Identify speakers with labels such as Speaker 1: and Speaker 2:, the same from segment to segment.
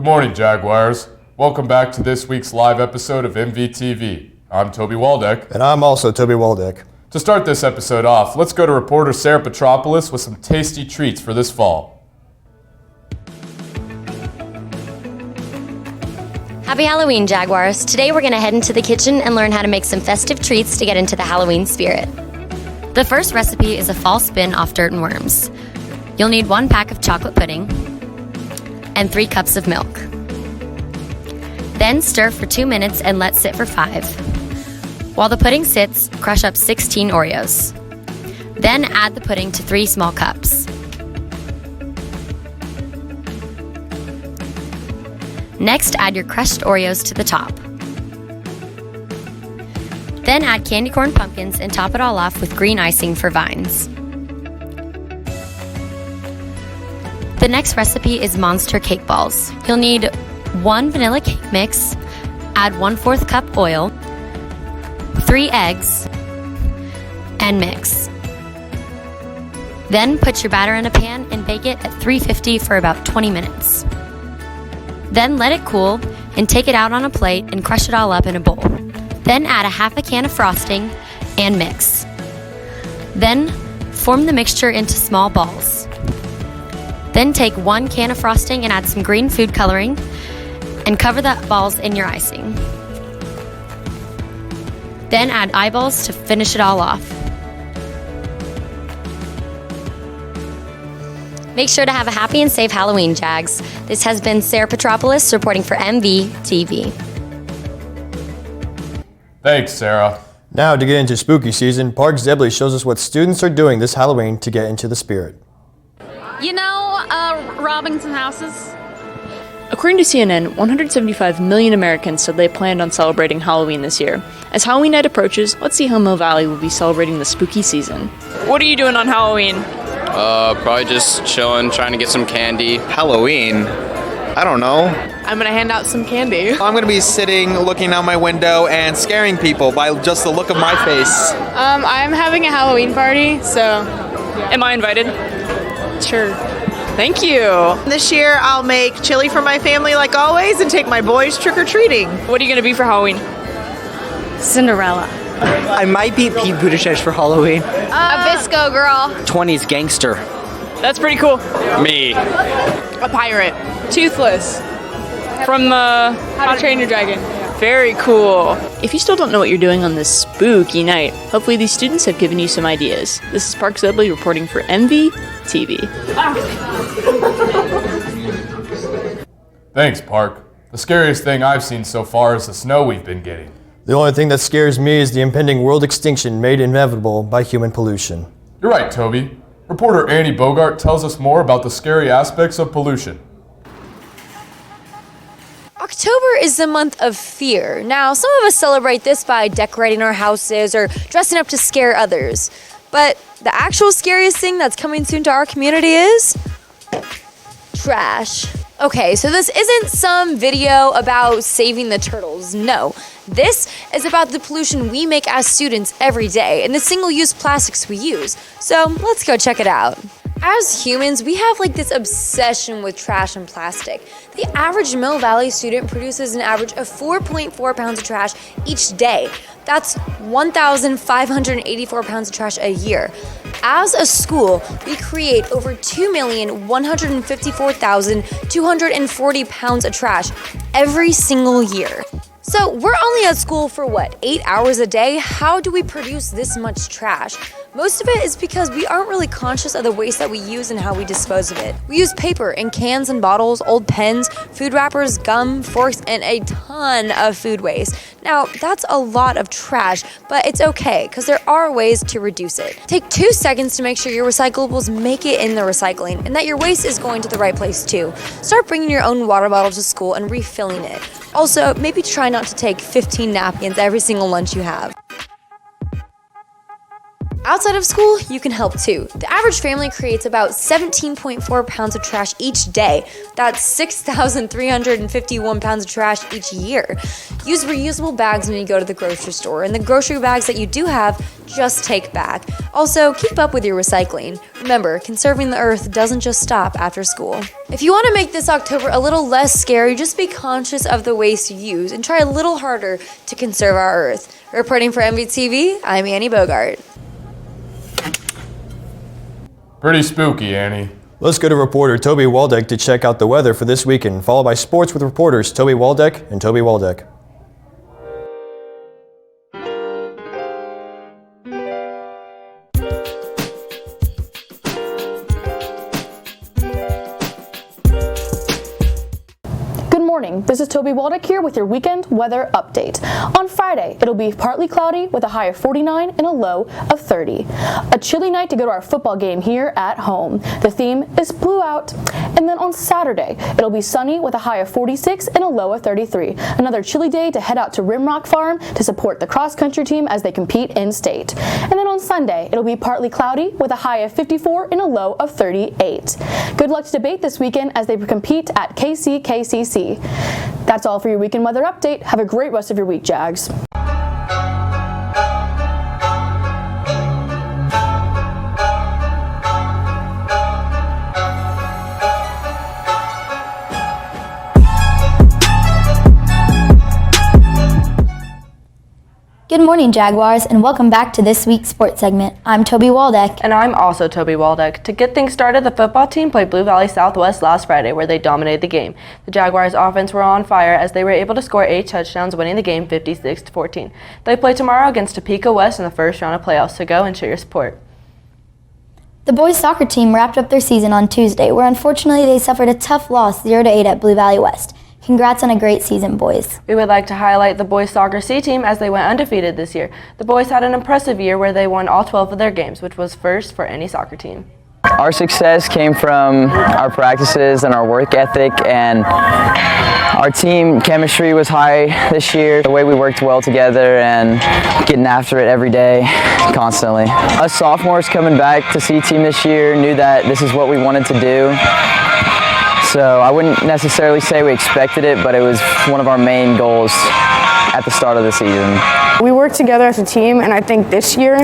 Speaker 1: morning, Jaguars. Welcome back to this week's live episode of MVTV. I'm Toby Waldeck.
Speaker 2: And I'm also Toby Waldeck.
Speaker 1: To start this episode off, let's go to reporter Sarah Petropoulos with some tasty treats for this fall.
Speaker 3: Happy Halloween, Jaguars. Today we're going to head into the kitchen and learn how to make some festive treats to get into the Halloween spirit. The first recipe is a fall spin off dirt and worms. You'll need 1 pack of chocolate pudding and 3 cups of milk. Then stir for 2 minutes and let sit for 5. While the pudding sits, crush up 16 Oreos. Then add the pudding to 3 small cups. Next, add your crushed Oreos to the top. Then add candy corn pumpkins and top it all off with green icing for vines. The next recipe is monster cake balls. You'll need 1 vanilla cake mix, add 1/4 cup oil, 3 eggs, and mix. Then put your batter in a pan and bake it at 350 for about 20 minutes. Then let it cool and take it out on a plate and crush it all up in a bowl. Then add a half a can of frosting and mix. Then form the mixture into small balls. Then take 1 can of frosting and add some green food coloring and cover the balls in your icing. Then add eyeballs to finish it all off. Make sure to have a happy and safe Halloween, Jags. This has been Sarah Petropoulos reporting for MVTV.
Speaker 1: Thanks, Sarah.
Speaker 2: Now to get into spooky season, Park Zebley shows us what students are doing this Halloween to get into the spirit.
Speaker 4: Robbing some houses.
Speaker 5: According to CNN, 175 million Americans said they planned on celebrating Halloween this year. As Halloween night approaches, let's see how Mill Valley will be celebrating the spooky season.
Speaker 4: What are you doing on Halloween?
Speaker 6: Probably just chilling, trying to get some candy.
Speaker 7: Halloween? I don't know.
Speaker 4: I'm gonna hand out some candy.
Speaker 7: I'm gonna be sitting, looking out my window, and scaring people by just the look of my face.
Speaker 4: I'm having a Halloween party, so
Speaker 5: Am I invited?
Speaker 4: sure.
Speaker 5: Thank you.
Speaker 8: This year I'll make chili for my family like always and take my boys trick-or-treating.
Speaker 5: What are you going to be for Halloween?
Speaker 4: Cinderella.
Speaker 9: I might be Pete Buttigieg for Halloween.
Speaker 4: A Visco girl.
Speaker 9: 20s gangster.
Speaker 5: That's pretty cool.
Speaker 6: Me.
Speaker 4: A pirate.
Speaker 5: Toothless. From How to Train Your Dragon. Very cool. If you still don't know what you're doing on this spooky night, hopefully these students have given you some ideas. This is Park Zebley reporting for MVTV.
Speaker 1: Thanks, Park. The scariest thing I've seen so far is the snow we've been getting.
Speaker 2: The only thing that scares me is the impending world extinction made inevitable by human pollution.
Speaker 1: You're right, Toby. Reporter Annie Bogart tells us more about the scary aspects of pollution.
Speaker 10: October is the month of fear. Now, some of us celebrate this by decorating our houses or dressing up to scare others. But the actual scariest thing that's coming soon to our community is trash. Okay, so this isn't some video about saving the turtles. No, this is about the pollution we make as students every day and the single-use plastics we use. So let's go check it out. As humans, we have this obsession with trash and plastic. The average Mill Valley student produces an average of 4.4 pounds of trash each day. That's 1,584 pounds of trash a year. As a school, we create over 2,154,240 pounds of trash every single year. So we're only at school for 8 hours a day? How do we produce this much trash? Most of it is because we aren't really conscious of the waste that we use and how we dispose of it. We use paper in cans and bottles, old pens, food wrappers, gum, forks, and a ton of food waste. Now, that's a lot of trash, but it's okay because there are ways to reduce it. Take 2 seconds to make sure your recyclables make it in the recycling and that your waste is going to the right place too. Start bringing your own water bottle to school and refilling it. Also, maybe try not to take 15 napkins every single lunch you have. Outside of school, you can help too. The average family creates about 17.4 pounds of trash each day. That's 6,351 pounds of trash each year. Use reusable bags when you go to the grocery store, and the grocery bags that you do have, just take back. Also, keep up with your recycling. Remember, conserving the earth doesn't just stop after school. If you want to make this October a little less scary, just be conscious of the waste you use and try a little harder to conserve our earth. Reporting for MVTV, I'm Annie Bogart.
Speaker 1: Pretty spooky, Annie.
Speaker 2: Let's go to reporter Toby Waldeck to check out the weather for this weekend, followed by sports with reporters Toby Waldeck and Toby Waldeck.
Speaker 11: This is Toby Waldeck here with your weekend weather update. On Friday, it'll be partly cloudy with a high of 49 and a low of 30. A chilly night to go to our football game here at home. The theme is Blue Out. And then on Saturday, it'll be sunny with a high of 46 and a low of 33. Another chilly day to head out to Rimrock Farm to support the cross-country team as they compete in state. And then on Sunday, it'll be partly cloudy with a high of 54 and a low of 38. Good luck to debate this weekend as they compete at KCKCC. That's all for your weekend weather update. Have a great rest of your week, Jags.
Speaker 3: Good morning, Jaguars, and welcome back to this week's sports segment. I'm Toby Waldeck.
Speaker 12: And I'm also Toby Waldeck. To get things started, the football team played Blue Valley Southwest last Friday, where they dominated the game. The Jaguars' offense were on fire as they were able to score 8 touchdowns, winning the game 56-14. They play tomorrow against Topeka West in the first round of playoffs, so go and show your support.
Speaker 3: The boys' soccer team wrapped up their season on Tuesday, where unfortunately they suffered a tough loss 0-8 at Blue Valley West. Congrats on a great season, boys.
Speaker 12: We would like to highlight the boys' soccer C team as they went undefeated this year. The boys had an impressive year where they won all 12 of their games, which was first for any soccer team.
Speaker 13: Our success came from our practices and our work ethic, and our team chemistry was high this year. The way we worked well together and getting after it every day, constantly. Us sophomores coming back to C team this year knew that this is what we wanted to do. So I wouldn't necessarily say we expected it, but it was one of our main goals at the start of the season.
Speaker 14: We worked together as a team, and I think this year,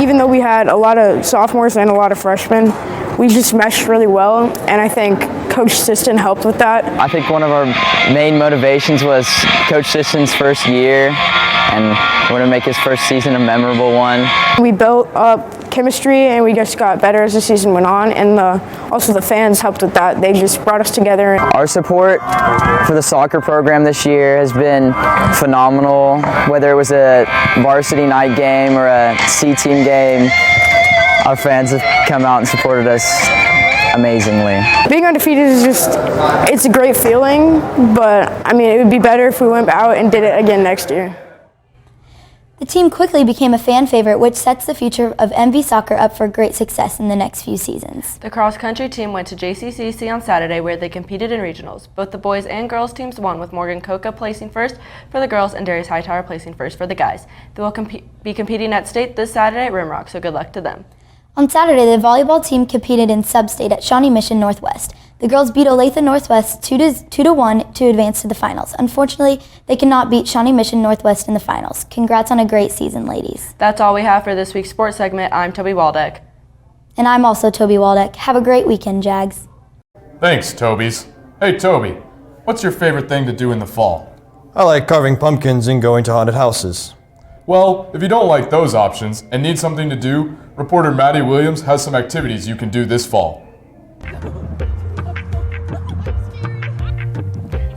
Speaker 14: even though we had a lot of sophomores and a lot of freshmen, we just meshed really well, and I think Coach Siston helped with that.
Speaker 13: I think one of our main motivations was Coach Siston's first year, and we're going to make his first season a memorable one.
Speaker 14: We built up chemistry, and we just got better as the season went on, and also the fans helped with that. They just brought us together.
Speaker 13: Our support for the soccer program this year has been phenomenal. Whether it was a varsity night game or a C team game, our fans have come out and supported us amazingly.
Speaker 14: Being undefeated is it's a great feeling, but I mean, it would be better if we went out and did it again next year.
Speaker 3: The team quickly became a fan favorite, which sets the future of MV Soccer up for great success in the next few seasons.
Speaker 12: The cross-country team went to JCCC on Saturday, where they competed in regionals. Both the boys and girls teams won, with Morgan Coca placing first for the girls and Darius Hightower placing first for the guys. They will be competing at state this Saturday at Rimrock, so good luck to them.
Speaker 3: On Saturday, the volleyball team competed in sub-state at Shawnee Mission Northwest. The girls beat Olathe Northwest 2-1 to advance to the finals. Unfortunately, they could not beat Shawnee Mission Northwest in the finals. Congrats on a great season, ladies.
Speaker 12: That's all we have for this week's sports segment. I'm Toby Waldeck.
Speaker 3: And I'm also Toby Waldeck. Have a great weekend, Jags.
Speaker 1: Thanks, Tobies. Hey, Toby, what's your favorite thing to do in the fall?
Speaker 2: I like carving pumpkins and going to haunted houses.
Speaker 1: Well, if you don't like those options and need something to do, reporter Maddie Williams has some activities you can do this fall.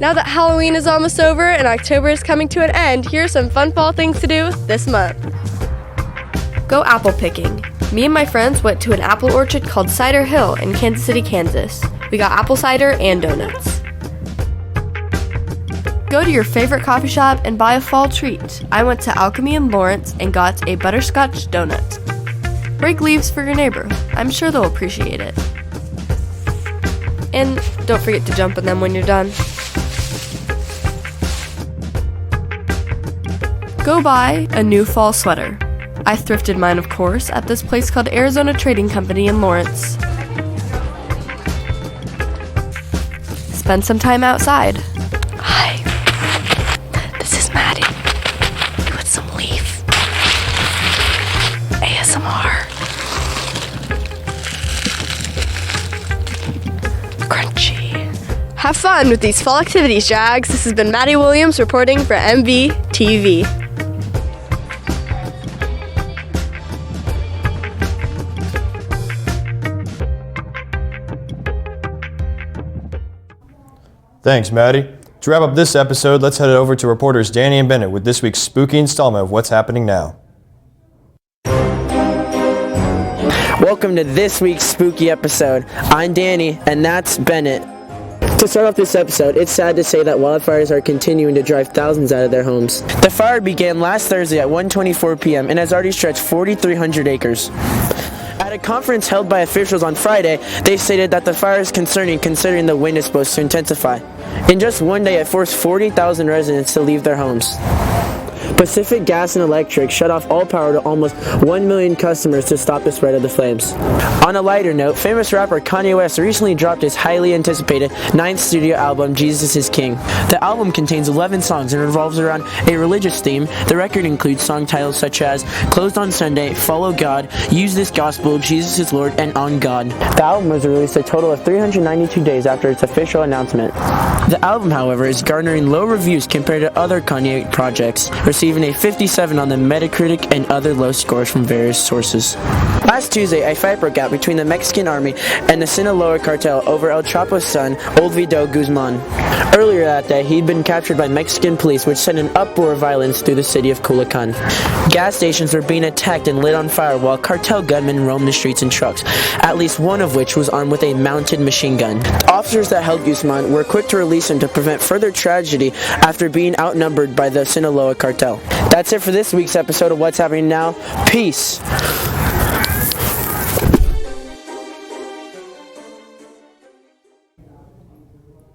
Speaker 15: Now that Halloween is almost over and October is coming to an end, here are some fun fall things to do this month. Go apple picking. Me and my friends went to an apple orchard called Cider Hill in Kansas City, Kansas. We got apple cider and donuts. Go to your favorite coffee shop and buy a fall treat. I went to Alchemy in Lawrence and got a butterscotch donut. Break leaves for your neighbor. I'm sure they'll appreciate it. And don't forget to jump in them when you're done. Go buy a new fall sweater. I thrifted mine, of course, at this place called Arizona Trading Company in Lawrence. Spend some time outside. Hi, this is Maddie with some leaf ASMR. Crunchy. Have fun with these fall activities, Jags. This has been Maddie Williams reporting for MVTV.
Speaker 2: Thanks, Maddie. To wrap up this episode, let's head over to reporters Danny and Bennett with this week's spooky installment of What's Happening Now.
Speaker 9: Welcome to this week's spooky episode. I'm Danny, and that's Bennett. To start off this episode, it's sad to say that wildfires are continuing to drive thousands out of their homes. The fire began last Thursday at 1:24 p.m. and has already stretched 4,300 acres. At a conference held by officials on Friday, they stated that the fire is concerning considering the wind is supposed to intensify. In just one day, it forced 40,000 residents to leave their homes. Pacific Gas and Electric shut off all power to almost 1 million customers to stop the spread of the flames. On a lighter note, famous rapper Kanye West recently dropped his highly anticipated 9th studio album, Jesus is King. The album contains 11 songs and revolves around a religious theme. The record includes song titles such as Closed on Sunday, Follow God, Use This Gospel, Jesus is Lord, and On God. The album was released a total of 392 days after its official announcement. The album, however, is garnering low reviews compared to other Kanye projects, receiving a 57 on the Metacritic and other low scores from various sources. Last Tuesday, a fight broke out between the Mexican army and the Sinaloa cartel over El Chapo's son, Olvido Guzman. Earlier that day, he'd been captured by Mexican police, which sent an uproar of violence through the city of Culiacan. Gas stations were being attacked and lit on fire while cartel gunmen roamed the streets in trucks, at least one of which was armed with a mounted machine gun. Officers that held Guzman were quick to release him to prevent further tragedy after being outnumbered by the Sinaloa cartel. That's it for this week's episode of What's Happening Now. Peace.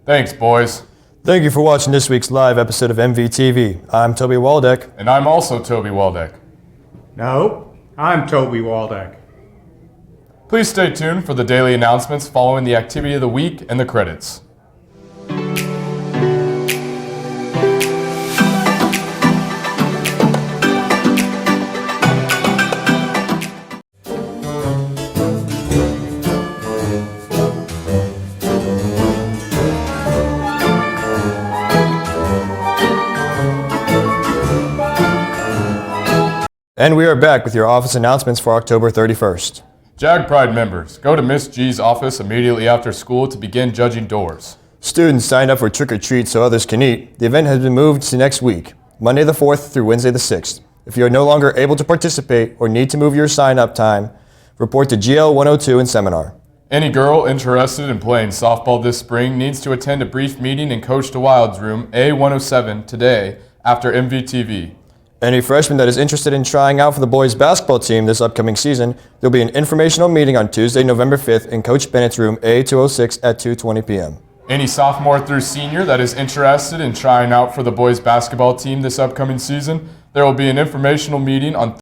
Speaker 1: Thanks, boys.
Speaker 2: Thank you for watching this week's live episode of MVTV. I'm Toby Waldeck.
Speaker 1: And I'm also Toby Waldeck.
Speaker 16: No, I'm Toby Waldeck.
Speaker 1: Please stay tuned for the daily announcements following the activity of the week and the credits.
Speaker 2: And we are back with your office announcements for October 31st.
Speaker 1: Jag Pride members, go to Miss G's office immediately after school to begin judging doors.
Speaker 2: Students signed up for Trick or Treat so others can eat. The event has been moved to next week, Monday the 4th through Wednesday the 6th. If you are no longer able to participate or need to move your sign-up time, report to GL 102 in seminar.
Speaker 1: Any girl interested in playing softball this spring needs to attend a brief meeting in Coach DeWild's room A107 today after MVTV.
Speaker 2: Any freshman that is interested in trying out for the boys basketball team this upcoming season, there will be an informational meeting on Tuesday, November 5th in Coach Bennett's room A206 at 2:20 p.m.
Speaker 1: Any sophomore through senior that is interested in trying out for the boys basketball team this upcoming season, there will be an informational meeting on